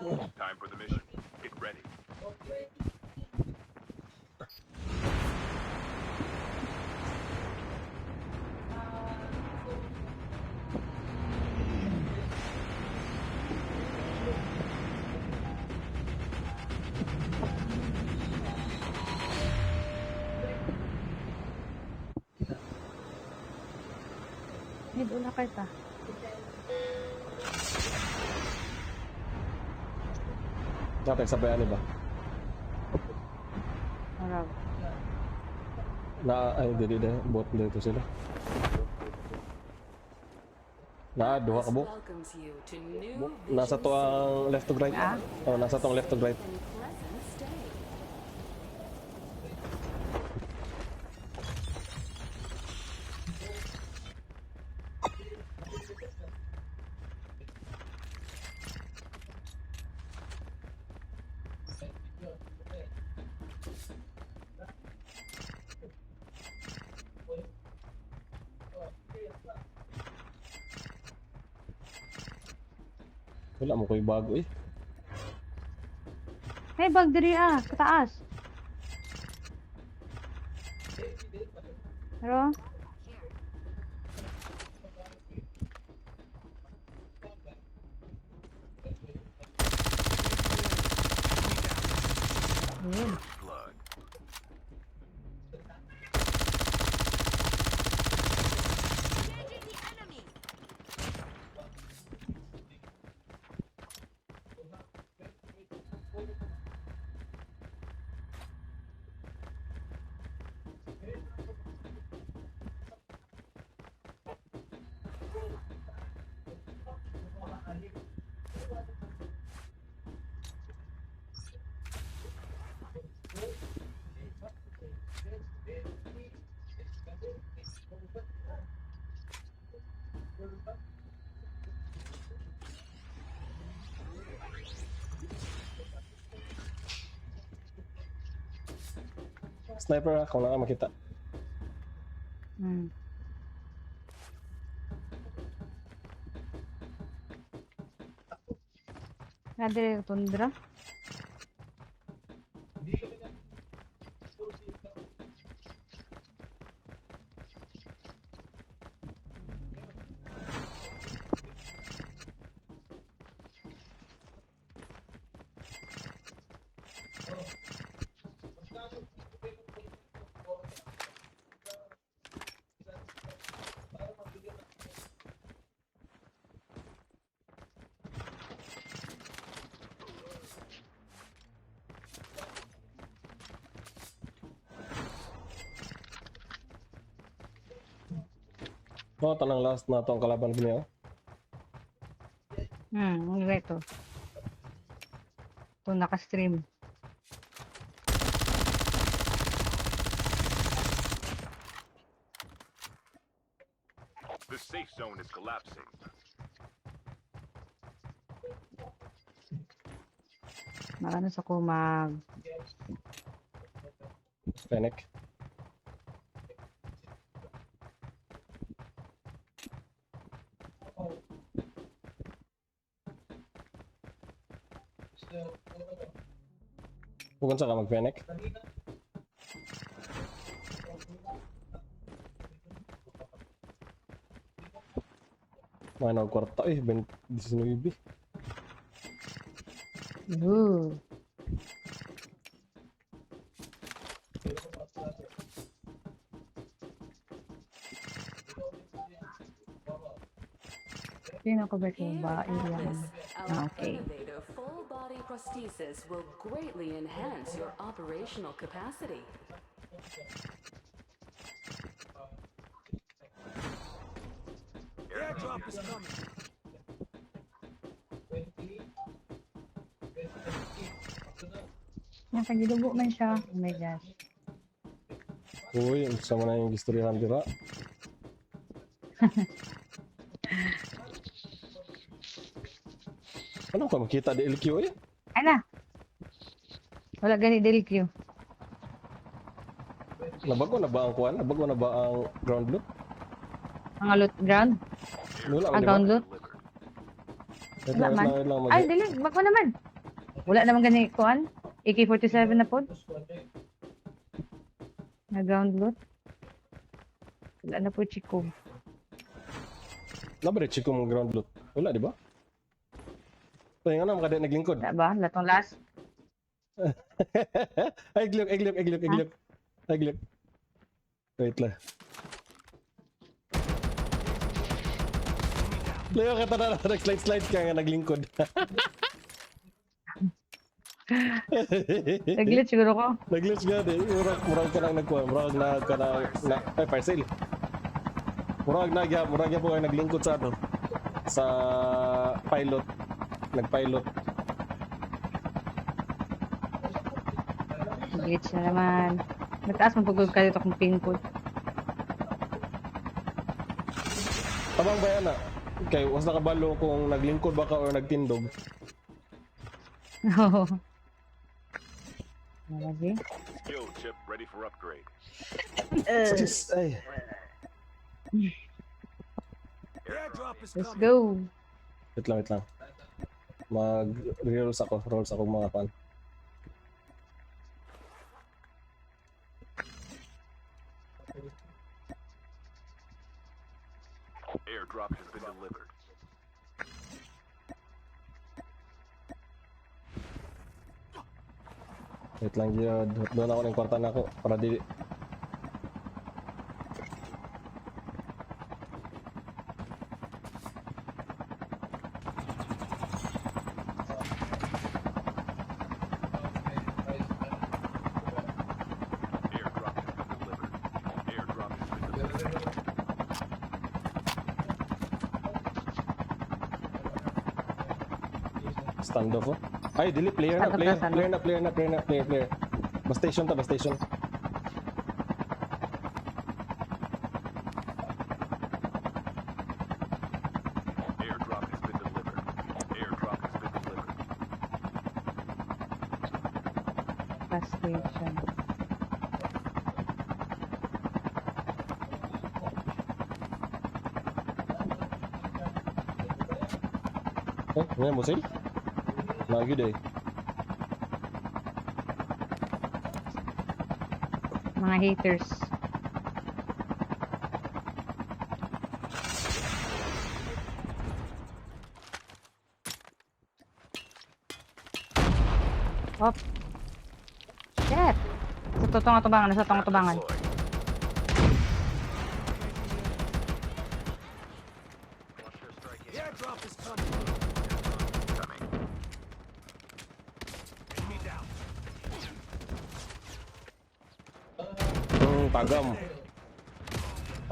Time for the mission. Get ready. May doon na kita. Dapat sabayan ni ba? Marag. Ay, hindi bot dito sila. Duha ka buk. welcomes you to new Nasa to ang left to right. Ah? Oh, nasa to ang left to right. and pleasant stay. Wala mo ko'y bago eh. Hey, bag diri sa taas. Pero, yun. Blood. Sniper ako lang makita. Hmm. Nadiri tundra. No, tanang last na to ang kalaban ko niya. Ang ito. Ito naka-stream. The safe zone is collapsing. Marano sa ko mag... Panic. Bukan sa ka mag-panic. Mana kwarta eh, 19. Ooh. Sino ko ba ito Here ba? at Atlas, our Okay. innovative full-body prosthesis will greatly enhance your operational capacity. Airdrop is coming. Nakagidugo man siya. Oh my gosh. Uy, sama na yung istoryahan dira. Ano ka makita di LQ eh? Ana. Wala gani DLQ. Nabago na ba ang kuan? Nabago na ba ang ground loot? Ang loot ground. Wala Ang di ba? ground loot. Delivered. Wait Wala lang, man. wait lang, Ay, dili. Bako naman. Wala naman gani kuan. AK-47 na pod. Na ground loot. Wala na po Chico. Nabaretsi ko mong ground loot. Wala, di ba? So, yung ano, makadaya naglingkod. Wala ba? Latong last. Ay, gluk. Wait lang. Leo ka na nag-slide ka nga naglingkod. Nag-glitch siguro ko. Nag-glitch nga di. Murag ka nang nagkuha. Murag na ay, fire sale. Murag na po kayo naglingkod sa ano. Sa pilot. Nag-pilot. Glitch na naman. Nagtaas mo pagod ka dito kung pin code. Tabang ba yan na? Okay, was nakabalo kung naglingkod ba ka or nagtindog. Oo. Grabe. Skill chip ready for upgrade. Just, ay. Let's go. Wait lang. Rolls ako mga fan. Airdrop has been delivered. Wait lang yun. Doon ako ng kwarta na ako para di... Airdrop has been delivered. Airdrop has been delivered. Standoff oh. Ay, dili, player. Bas station. Airdrop has been delivered. Airdrop has been delivered. Gas station. Ngayon mo sil? Lagi day. Mga haters. Hop. Shit. Sa totong atubangan. Deployed.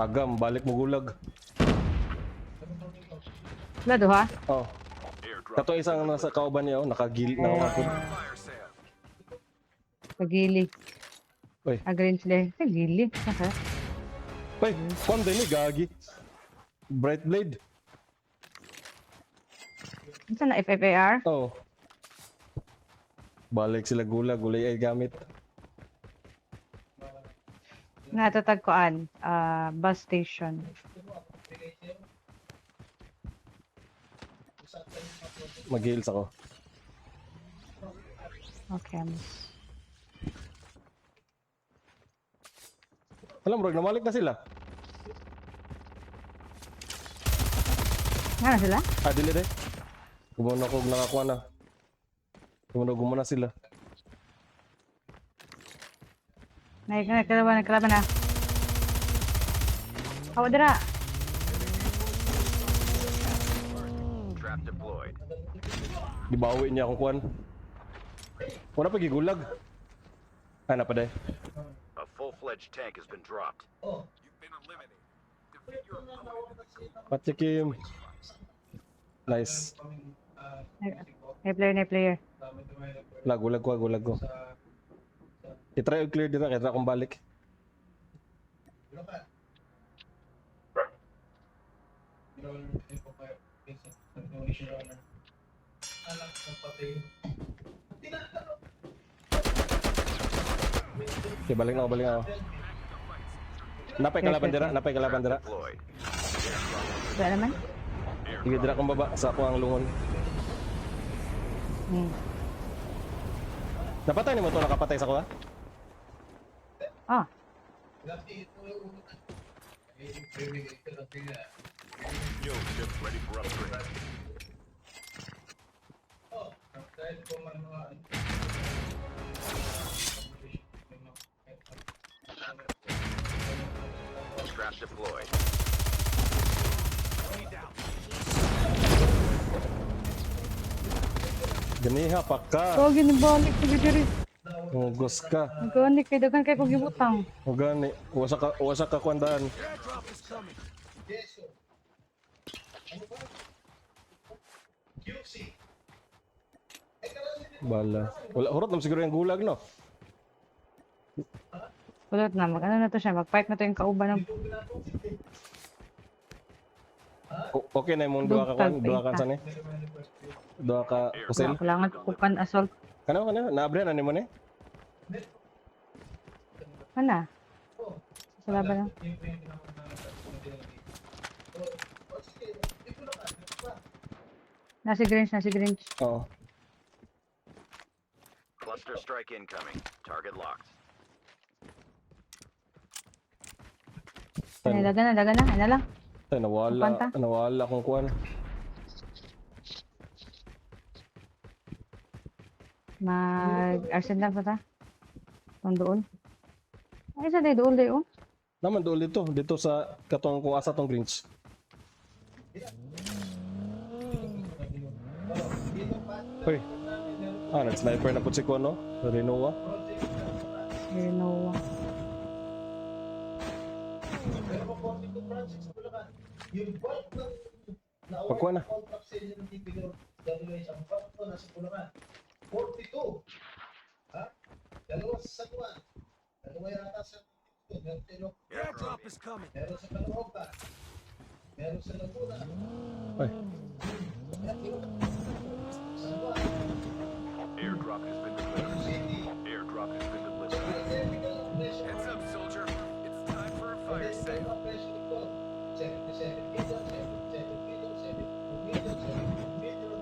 Tagam, balik mo gulag. Wala duha. Oh, Airdrop. kato isang nasa kauban niya, oh, nakagil na ako. Fire sale. Pagili. Uy. Agree sila. Pagili. Saka. Ay, kung din gagi. Bright blade. Ito na FFAR. Oh. Balik sila gulay ay gamit. Natatagkoan. Bus station. Mag-heals ako. Okay. Alam bro, namalik na sila. Nga na sila? Ah, dili de. Gumuna ko, nakakuha na. Gumuna sila. Nagkalaban na. Awa dira. Trap deployed. Dibawi niya akong kuhan. Wala pa gigulag. Ah, napaday. A full-fledged tank has been dropped. You've been eliminated. Defeat your opponent in the group. Patikim. Nice. Na player. Gulag ko. I-try og clear dito, kaya akong balik. Okay, balik na ako. Napay kalaban dira. Deployed. Wala naman? Sige, dira kong baba sa ako ang lungon. Napatay ni mo to nakapatay sa kuha? Ah, Yo, ship ready for upgrade. Trap deployed. Ganiha pa ka. so ginibalik ko diri. Hugos ka. Gani kay dagan kay ko gibutang. O gani. Wasa ka kwandaan. Bala. Wala, hurot naman siguro yung gulag, no? Kulot na mag ano na to siya, mag-fight na to yung kauban ng Okay na yung duha ka kwan, Dugtag, duha ka paita. saan eh? Duha ka kusel? kailangan kukan assault. Kanina, naabrihan na ni mo ni? Ana. Sa laban lang. Nasi Grinch. Oo. Cluster strike incoming. Target locked. Ay, dagan na. Ano lang. Ay, Kupanta? nawala kung kuwan. Mag-Arsenal pa ta. Tong doon. Ay, sa day doon day oh. Naman doon dito sa katong kung asa tong Grinch. Uy. Nag-sniper na po si Kuan, no? Rinoa. Renoa. Pagkuha na. 42. Ha? Dalawa sa San Dalawa yata sa Airdrop is coming. Meron sa Caloocan. Meron sa Laguna. Ay. San Juan. Airdrop has been delivered. City. Airdrop has been delivered. Heads up, soldier. It's time for a fire sale. 77 million, 77 million, 72 million, 72 million.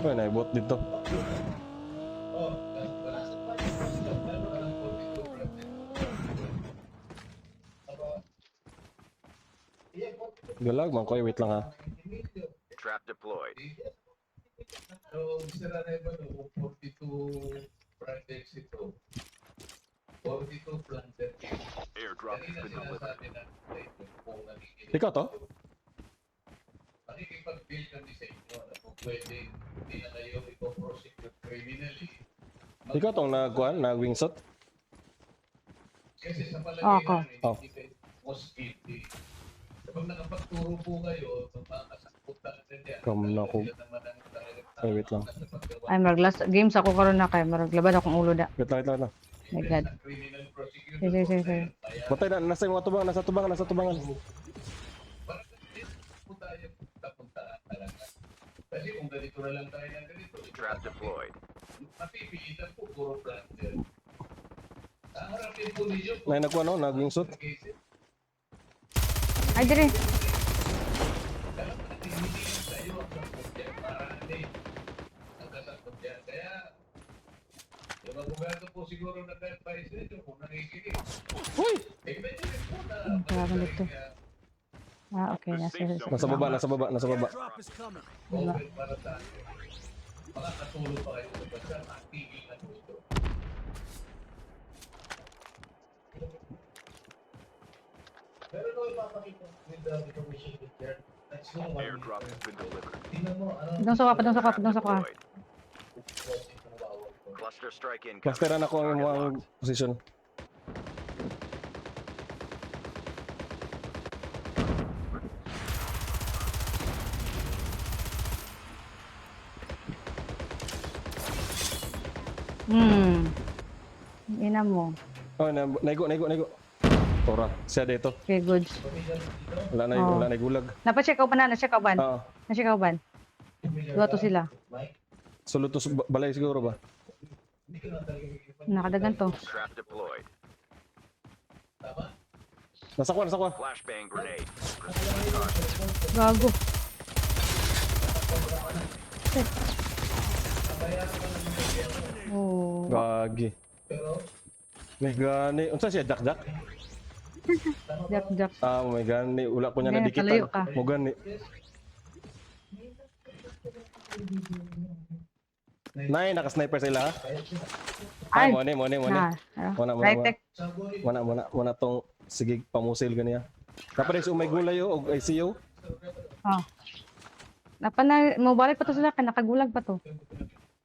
Ay, naibot dito. Oh, wala sa budget mo sila. Meron ka lang 42 project. Aba? Yeah, 42 Galag man ko, wait lang ha. million. Trap deployed. So, sira na iba no, 42 projects ito. 42 planted. Airdrop has Kanina been delivered. sinasabi na kung nakikinig. Ikaw to? Nakikipag-build kami sa inyo na kung pwede, hindi na kayo ito-prosecute criminally. Ikaw tong nagkuhan, nag-wingshot? Kasi sa palagay Ako. namin, hindi kayo most guilty. Kapag nakapagturo po kayo, itong mga kasangkot talaga dyan. Come na ko. Sila naman ang talagang Ay, wait lang. sa paggawa Ay, mag-last games ako karon na kay maraglaban akong ulo da. Wait lang. My God. ng criminal prosecution. Sige. Kaya, Batay na, nasa yung mga tubangan, nasa tubangan. parang hindi po tayo punta-puntaan talaga. Kasi kung ganito na lang tayo ng ganito, Trap deployed. mapipilitan po puro planter. Ang harapin po ninyo po. Nay nagkuhan, no? Nag-wingshot. Ay, dire. Dapat natin hindi lang tayo ang sangkot dyan para hindi ang kasangkot dyan. Kaya, yung abogado po siguro nag-advise nito kung nakikinig. Uy! Medyo rin po na Grabe nito. Ah, okay. Nasa baba. open para sa atin. Makakatulong pa kayo sa bansa, matigil na gusto. Pero no, ipapakita with the information with there. That's yung one. Airdrop has been delivered. Tingnan mo, ano, Padung sa ka. Trap Padung sa ka. deployed. watching kung bawal ko. Cluster strike incoming. Clusteran ako ang Target mga locked. position. Ina mo. Oh, naigo. Tora, siya dito. Okay, good. Wala Oh. na gulag. Napa-check out pa na. Na-check out ban. Oo. Na-check out ban. Dua to sila. Mike, Sulutos balay siguro ba? hindi ka na talaga makikipag- Nakadagan to. Trap deployed. Tama? Nasa kuha. Flashbang grenade. Gago. Oo. Gagi. Pero, May gani. Unsa siya Jack? Jak. Ah, may gani. Wala ko niya Hindi, nadikitan. nakalayo ka. Mo gani. Nay, naka-sniper sila ha? Ay! Mo ni. Na. Right tech. Muna tong sige pamusil ganiya. Kapag may gulay o ICU. Oh. Napana, mo balik pa to sila, kaya nakagulag pa to.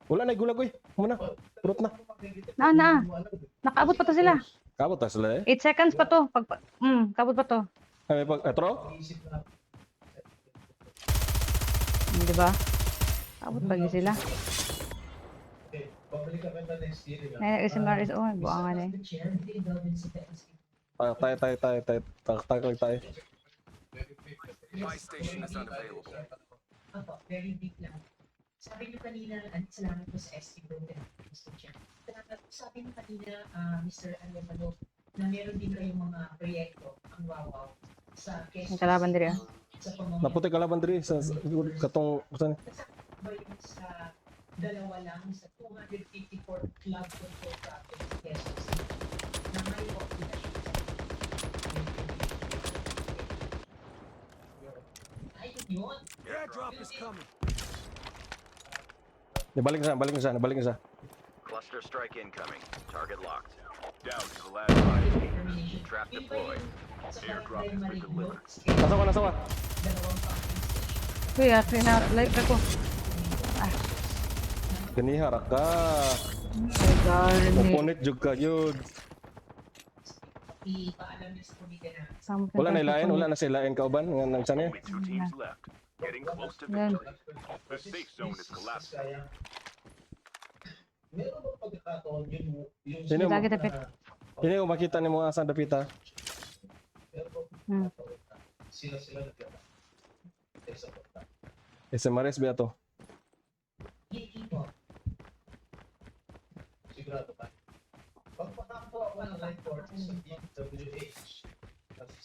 Wala na gulag oy. Muna. Purot na. Na. Nakaabot pa to sila. Kabot ta sila eh. 8 seconds pa to. Kabot pa to. Ay, may pag atro? Di ba? Kabot ba yun sila? pabalik ka ba next year? Ay, SMRS, oh, buangan eh. Tayo. Buy station is unavailable. Opo, very big lang. Sabi niyo kanina, salamat po sa ST program, Mr. Chair. Sabi niyo kanina, Mr. Alemano, na meron din kayong mga proyekto, ang wawaw, sa Ang kalaban diri ah. sa pamamagitan. Naputi kalaban diri sa katong usan. Ba yung sa dalawa lang, sa 254 club control properties, Quezon City, na may population sa ayun yun. Airdrop is coming. Balik na siya. Cluster strike incoming. Target locked. Down to the last 5 teams. Trap deployed. Airdrop has been delivered. Nasa ka. Kuya, like ako. Ganiha ra ka. My God. Oponent jud ka yun. Ipaalam niyo sa komite na Wala na sila lain kauban nga nang sanay. Only 2 teams left. Getting close to Yan. victory. The safe zone is collapsing. Meron ba pagkakataon yung Sino mo? Lagi tapit. Hindi ko makita ni mga asang dapita. Sila nagkata. Sa pagkakataon. SMRS ba to? Gatekeeper. Sigurado ba? Pagpatako ako ng report sa DWH.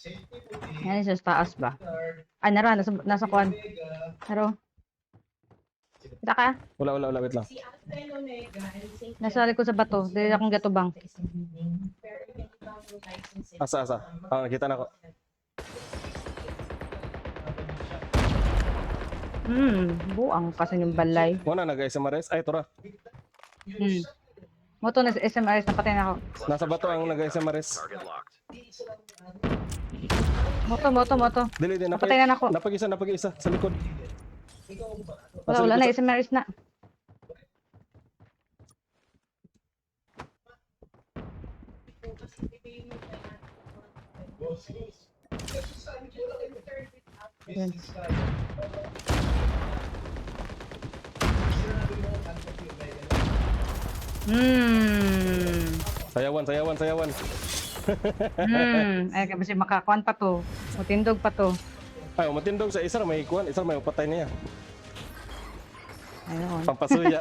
Safety police, Yan siya sa taas ba? guard, Ay, nara, nasa kwan. Omega, Naro. Kita ka? Wala, wait lang. Si Alfred Omega and Saint Nasa likod sa bato. Dili akong gatubang. sa isang building. Pero yung ibang license Asa? Ah, nakita na ko. Buang kasi yung balay. Muna nag-SMRS. Ay, tora. Moto na SMRS, napatay na ako. Nasa bato ang nag-SMRS. Target locked. Moto. Dili, Napatay na ako. napag-isa sa likod. Wala na, SMRS na. Yan. Sayawan. Ay, kasi makakuan pa to. Matindog pa to. Ay, matindog sa isa may kuan, isa may upatay niya. Ayun. Pampasuya.